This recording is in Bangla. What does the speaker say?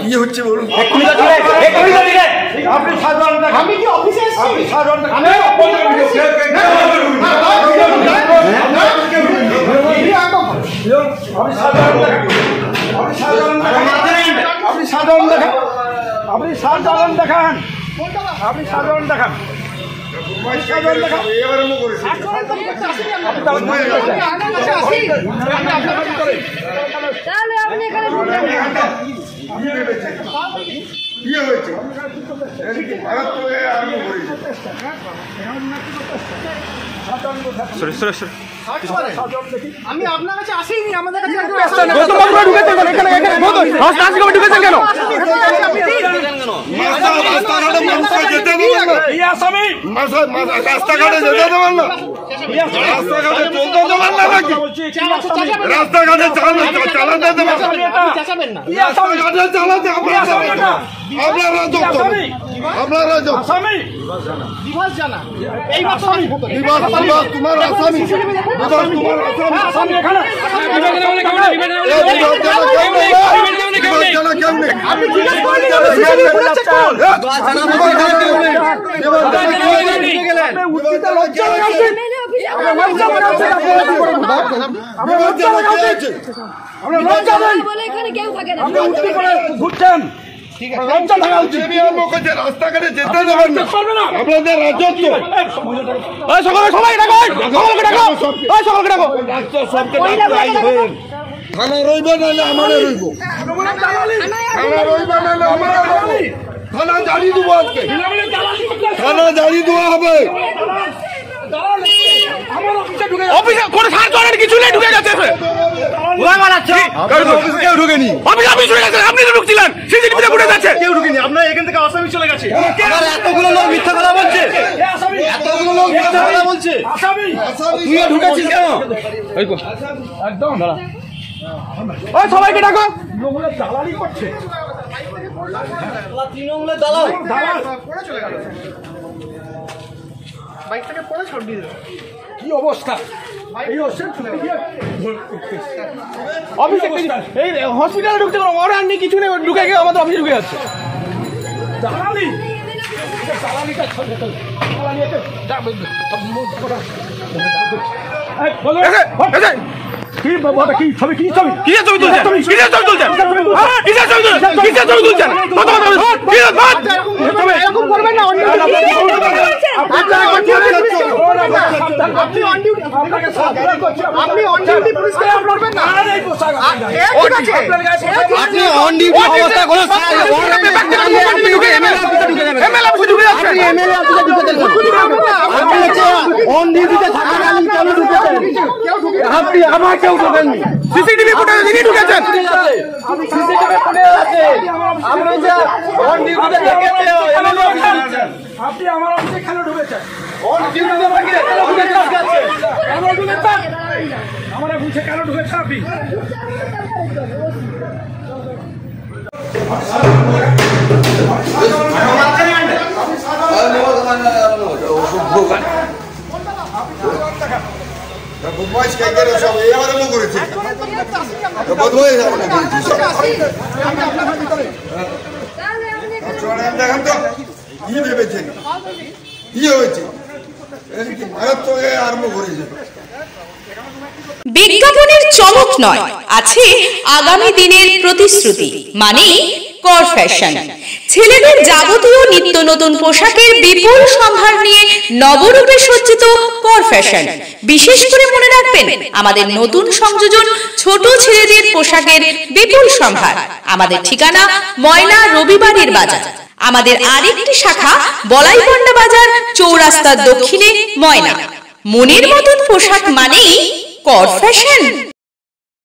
কি হচ্ছে বলুন? আমি কি অফিসে এসেছি? আপনি সাধারণ দেখান। আমি আপনার কাছে আসিনি, আমাদের কাছে রাস্তাঘাটে যেতে দেবেন না, রাস্তাঘাটে চলতে দেবেন না, নাকি রাস্তাঘাটে চালাতে দেবেন না, রাস্তাঘাটে চালাতে আপনারা বিভাস জানা এই বিভাস তোমার আসামি, রাস্তাঘাটে যেতে দেবেন না, আপনাদের রাজত্ব। থানা রইবে নাহলে আমারে রইব, থানা রইবে নাহলে আমারে রইব, থানা জানিয়ে দেবো আজকে, থানা জানিয়ে দেওয়া হবে। অফিসে কোনো সার্চ ওয়ারেন্ট কিছু নেই, ঢুকে গেছে কেউ ঢুকেনি, আপনি তো ঢুকছিলেন, সিসিটিভিতে ফুটেজ আছে, কেউ ঢুকেনি, আপনার এখান থেকে আসামি চলে গেছে। এতগুলো লোক মিথ্যা কথা বলছে, এতগুলো লোক মিথ্যা কথা বলছে, তুই ঢুকেছিস কেন? একদম ওই সবাইকে ডাকো, দালালি করছে, তৃণমূলের দালাল পড়ে চলে গেল, বাইক থেকে পড়ে ছড় দিয়ে দিল। কি অবস্থা এই হসপিটালে ঢুকতে পারো, ওরা আর নেই কিছু নেই, ঢুকে গিয়ে আমাদের অফিসে ঢুকে যাচ্ছে। কি বাবা, কি ছবি, কি ছবি, কি ছবি তুলছেন, কিসের ছবি তুলছেন, কিসের ছবি তুলছেন, কিসের ছবি তুলছেন, এরকম করবেন না। আপনি অন ডিউটি, আপনি অন ডিউটি পুলিশকে করবেন না, আপনি অন ডিউটি অবস্থা কোনো এমএলএ অফিসে ঢুকে যাচ্ছেন, এমএলএ অফিসে ঢুকে যাচ্ছেন, আপনি হচ্ছে অন ডিউটিতে থাকাকালীন কেন ঢুকেছেন? আপনি আমার কেউ ঢোকেননি, সিসিটিভি ফুটেজে তিনি ঢুকেছেন, আমি সিসিটিভি ফুটেজ আছে, আপনি যে অন ডিউটিতে দেখেছেন, এমএলএ অফিসে ঢুকেছেন, আপনি আমার অফিসে কেন ঢুকেছেন? অন ডিউটিতে বাকি কেন ঢুকেছেন? আমার ঢুকেছেন, আমার অফিসে কেন ঢুকেছেন আপনি? বদমাইশ কাইকেরা সব এই আরম্ভ করেছে, বদমাইশ দেখেন তো কি ভেবেছেন, কি হয়েছে, মারাত্মক আরম্ভ করেছে। বিজ্ঞাপনের চমক নয়, আছে আগামী দিনের প্রতিশ্রুতি, মানে কর ফ্যাশন। ছেলেদের যাবতীয় নিত্য নতুন পোশাকের বিপুল সম্ভার নিয়ে নবরূপে সজ্জিত কর ফ্যাশন। বিশেষ করে মনে রাখবেন, আমাদের নতুন সংযোজন ছোট ছেলেদের পোশাকের বিপুল সম্ভার। আমাদের ঠিকানা ময়না রবিবারের বাজার। আমাদের আরেকটি শাখা বলাইপন্ডা বাজার, চৌরাস্তার দক্ষিণে ময়না। মনের মতন পোশাক মানেই কর ফ্যাশন।